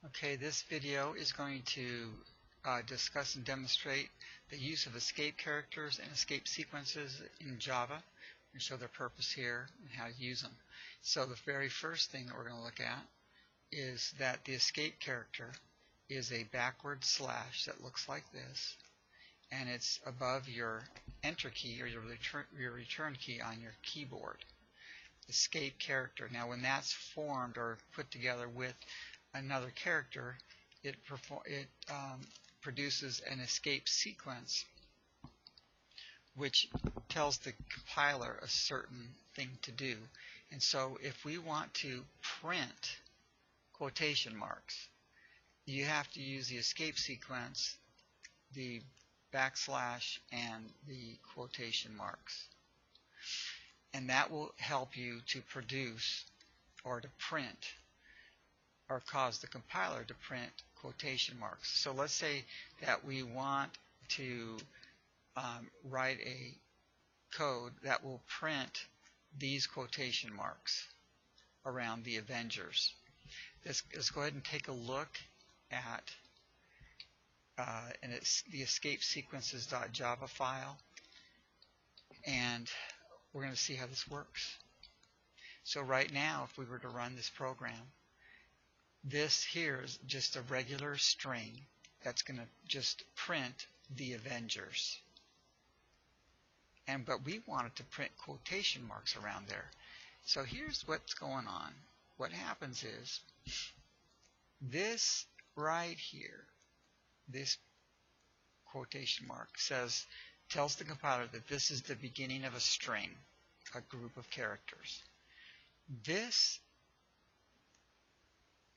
Okay, this video is going to discuss and demonstrate the use of escape characters and escape sequences in Java and show their purpose here and how to use them. So the very first thing that we're going to look at is that the escape character is a backward slash that looks like this, and it's above your enter key or your return key on your keyboard. Escape character. Now when that's formed or put together with another character, it produces an escape sequence which tells the compiler a certain thing to do. And so if we want to print quotation marks, you have to use the escape sequence, the backslash, and the quotation marks. And that will help you to produce or to print or cause the compiler to print quotation marks. So let's say that we want to write a code that will print these quotation marks around the Avengers. Let's go ahead and take a look at and it's the escape sequences.java file, and we're going to see how this works. So right now, if we were to run this program, this here is just a regular string that's going to just print the Avengers. But we want it to print quotation marks around there. So here's what's going on. What happens is this right here, this quotation mark tells the compiler that this is the beginning of a string, a group of characters. This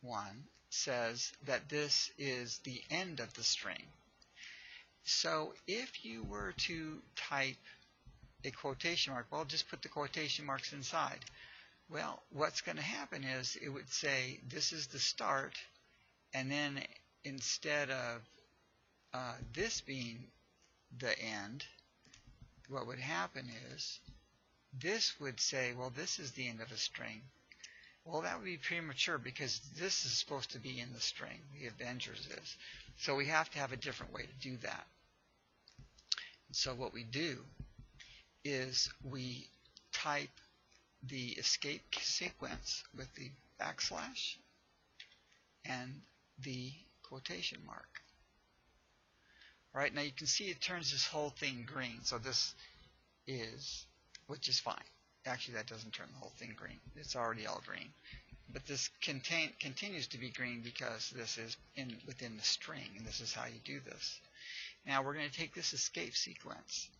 one says that this is the end of the string. So if you were to type a quotation mark, well, just put the quotation marks inside. Well, what's going to happen is it would say this is the start, and then instead of this being the end, what would happen is this would say, well, this is the end of a string. Well, that would be premature because this is supposed to be in the string, the Avengers is. So we have to have a different way to do that. And so what we do is we type the escape sequence with the backslash and the quotation mark. All right, now you can see it turns this whole thing green. So this is, which is fine. Actually, that doesn't turn the whole thing green. It's already all green. But this continues to be green because this is within the string, and this is how you do this. Now we're going to take this escape sequence,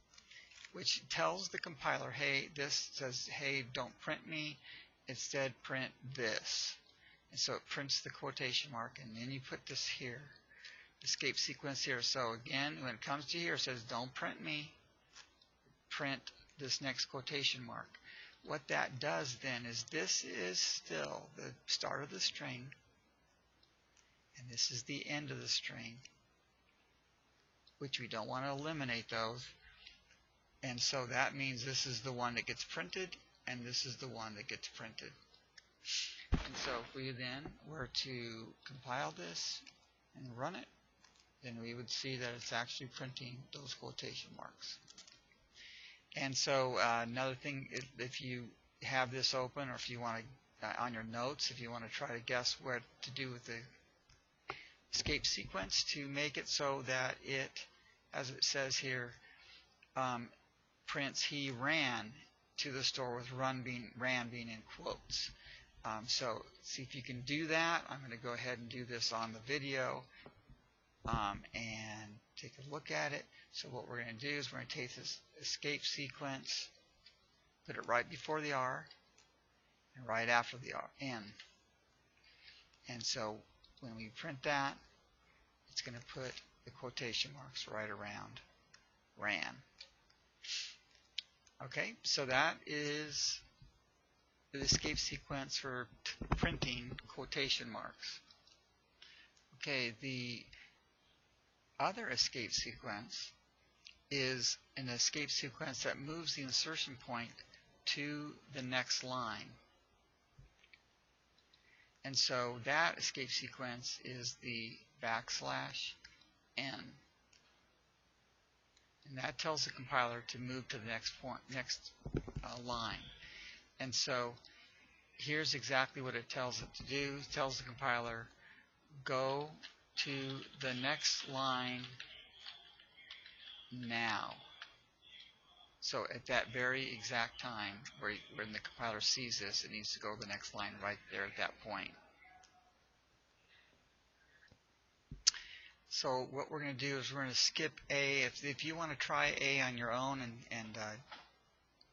which tells the compiler, hey, this says, hey, don't print me. Instead, print this. And so it prints the quotation mark, and then you put this here, escape sequence here. So again, when it comes to here, it says, don't print me. Print this next quotation mark. What that does then is this is still the start of the string, and this is the end of the string, which we don't want to eliminate those. And so that means this is the one that gets printed, and this is the one that gets printed. And so if we then were to compile this and run it, then we would see that it's actually printing those quotation marks. And so another thing, if you have this open, or if you want to, on your notes, if you want to try to guess what to do with the escape sequence to make it so that it, as it says here, prints he ran to the store with ran being in quotes. So see if you can do that. I'm going to go ahead and do this on the video and take a look at it. So what we're going to do is we're going to take this escape sequence, put it right before the R and right after the N. And so when we print that, it's going to put the quotation marks right around ran. Okay, so that is the escape sequence for printing quotation marks. Okay, the other escape sequence is an escape sequence that moves the insertion point to the next line. And so that escape sequence is the \n. And that tells the compiler to move to the next line. And so here's exactly what it tells it to do. It tells the compiler, go to the next line now. So at that very exact time, when the compiler sees this, it needs to go to the next line right there at that point. So what we're going to do is we're going to skip A. If you want to try A on your own and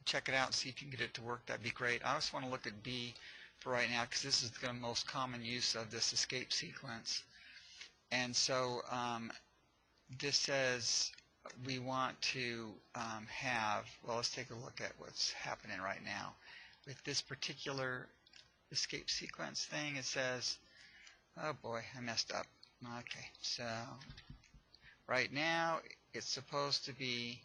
check it out and see if you can get it to work, that'd be great. I just want to look at B for right now because this is the most common use of this escape sequence. And so this says we want to have, well, let's take a look at what's happening right now. With this particular escape sequence thing, it says, oh boy, I messed up. Okay, so right now it's supposed to be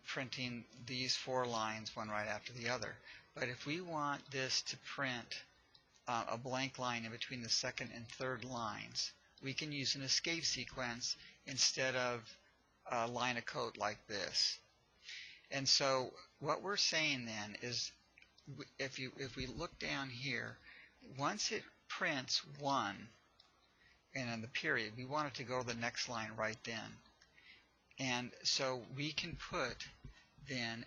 printing these 4 lines, one right after the other. But if we want this to print a blank line in between the second and third lines, we can use an escape sequence instead of a line of code like this. And so what we're saying then is, if we look down here, once it prints 1 and in the period, we want it to go to the next line right then. And so we can put then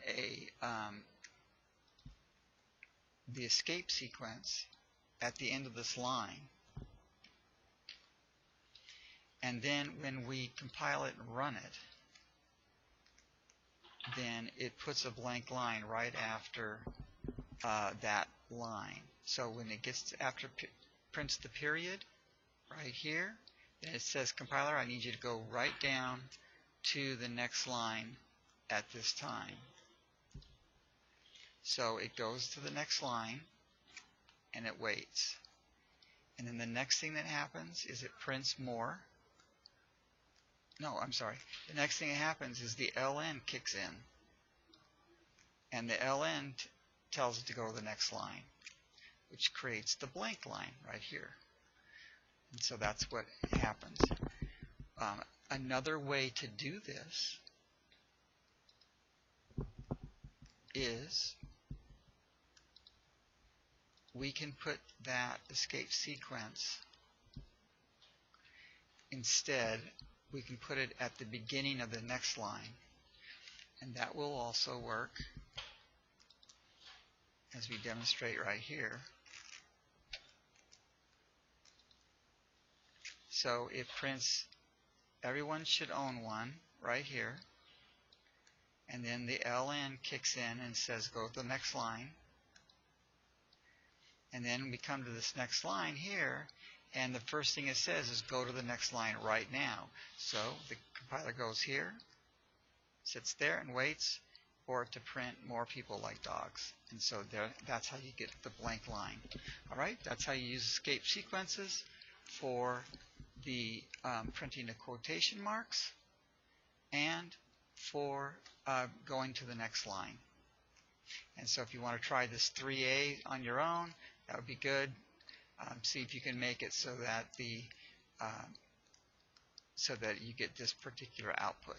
the escape sequence at the end of this line. And then when we compile it and run it, then it puts a blank line right after that line. So when it gets to after prints the period right here, then it says, compiler, I need you to go right down to the next line at this time. So it goes to the next line and it waits. And then the next thing that happens is it prints more. No, I'm sorry. The next thing that happens is the ln kicks in. And the ln tells it to go to the next line, which creates the blank line right here. And so that's what happens. Another way to do this is we can put that escape sequence instead, we can put it at the beginning of the next line, and that will also work, as we demonstrate right here. So it prints, everyone should own 1 right here, and then the ln kicks in and says go to the next line. And then we come to this next line here, and the first thing it says is go to the next line right now. So the compiler goes here, sits there and waits for it to print more people like dogs. And so that's how you get the blank line. Alright, that's how you use escape sequences for the printing of quotation marks and for going to the next line. And so if you want to try this 3A on your own, that would be good. See if you can make it so that you get this particular output.